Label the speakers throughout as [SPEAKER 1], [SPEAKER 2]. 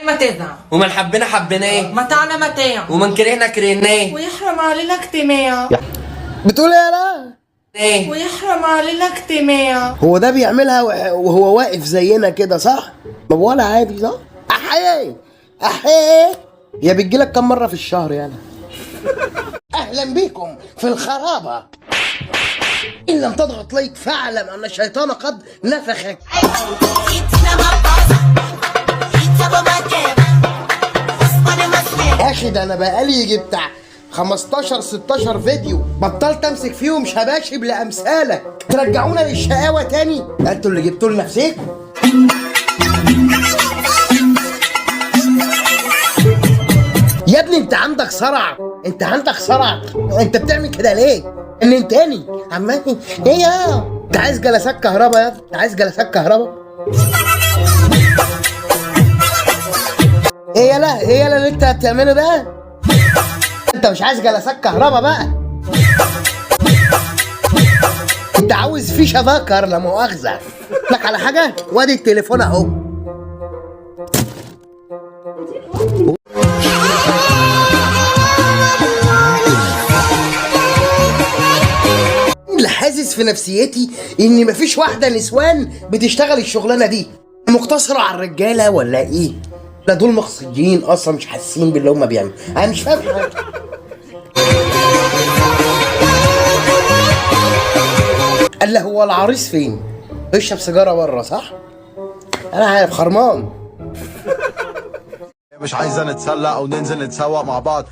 [SPEAKER 1] متى
[SPEAKER 2] ومن حبنا حبيناه،
[SPEAKER 1] متاعنا متى
[SPEAKER 2] ومن كرهنا كرهناه.
[SPEAKER 1] ويحرم علينا اجتماع.
[SPEAKER 3] بتقول ايه يا لا؟
[SPEAKER 2] ايه
[SPEAKER 1] ويحرم علينا اجتماع.
[SPEAKER 3] هو ده بيعملها وهو واقف زينا كده صح؟ ما هو ولا عادي صح؟ احيه احيه. هي بتجيلك كم مرة في الشهر يعني؟ اهلا بيكم في الخرابة. ان لم تضغط لايك فاعلم ان الشيطان قد نفخك. يا اخي ده انا بقالي يجي بتاع 15 16 فيديو بطلت امسك فيهم شباشب لامثالك. ترجعونا للشقاوه تاني؟ انتوا اللي جبتوا لنا نفسكم. يا ابني انت عندك صرع، انت عندك صرع، انت بتعمل كده ليه؟ ان تاني عمال ايه يا انت عايز جلسات كهرباء يا انت عايز جلسات كهرباء؟ ايه يلا ايه يلا اللي انت بتعمله ده؟ انت مش عايز جلسات كهرباء بقى؟ انت عاوز فيشه ذكر لا مؤاخذه. لك على حاجه؟ وادي التليفون اهو. اللي حاسس في نفسيتي ان مفيش واحده نسوان بتشتغل الشغلانه دي، مقتصره على الرجاله ولا ايه؟ لا دول مخصجين اصلا مش حاسين باللي هم بيعملوا. انا مش فاهم حاجه. قال له هو العريس فين؟ بيشرب سيجاره بره صح؟ انا عارف خرمان.
[SPEAKER 4] مش عايزة نتسلى او ننزل نتسوق مع بعض.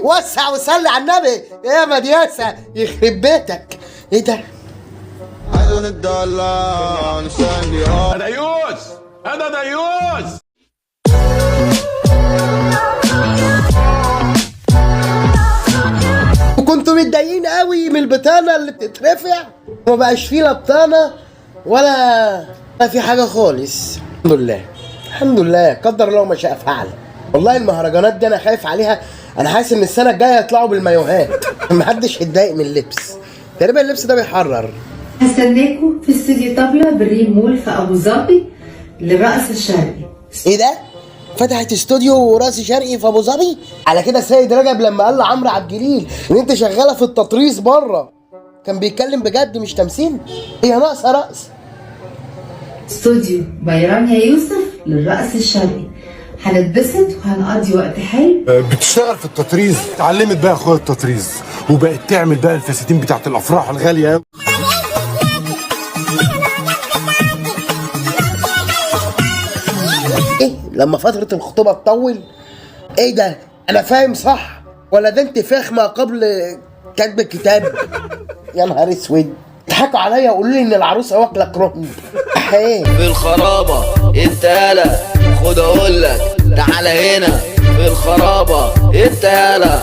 [SPEAKER 3] وسع وصلي على النبي يا مدياسه يخرب بيتك. ايه ده؟
[SPEAKER 4] عايزة نتدلع نسلي
[SPEAKER 5] انا ديوس انا ديوس.
[SPEAKER 3] وكنتوا متضايقين قوي من البطانه اللي بتترفع وما بقاش فيه لا بطانه ولا في حاجه خالص. الحمد لله الحمد لله قدر الله ما شاء فعل. والله المهرجانات دي انا خايف عليها. انا حاسس ان السنه الجايه يطلعوا بالمايوهات. محدش يتضايق من اللبس. تقريبا اللبس ده بيحرر.
[SPEAKER 6] هستناكم في استوديو طبلة بالريم مول في ابو ظبي للرقص الشرقي.
[SPEAKER 3] ايه ده؟ فتحت استوديو راس شرقي في ابو ظبي؟ على كده السيد رجب لما قال لعمرو عبد الجليل ان انت شغاله في التطريز بره كان بيتكلم بجد مش تمثيل؟ هي ناقصه رقص.
[SPEAKER 6] استوديو بيران يا يوسف للرقص الشرقي. هنتبسط وهنقضي وقت حلو.
[SPEAKER 7] بتشتغل في التطريز، اتعلمت بقى اخويا التطريز وبقت تعمل بقى الفساتين بتاعت الافراح الغاليه.
[SPEAKER 3] ايه لما فتره الخطوبه تطول؟ ايه ده؟ انا فاهم صح ولا ده انتفاخ ما قبل كتب الكتاب؟ يا نهار اسود. ضحكوا عليا وقولوا لي ان العروسه واكله كرنب. ايه
[SPEAKER 2] في الخرابة انت يالا، خد اقول لك تعالى هنا في الخرابة انت يالا.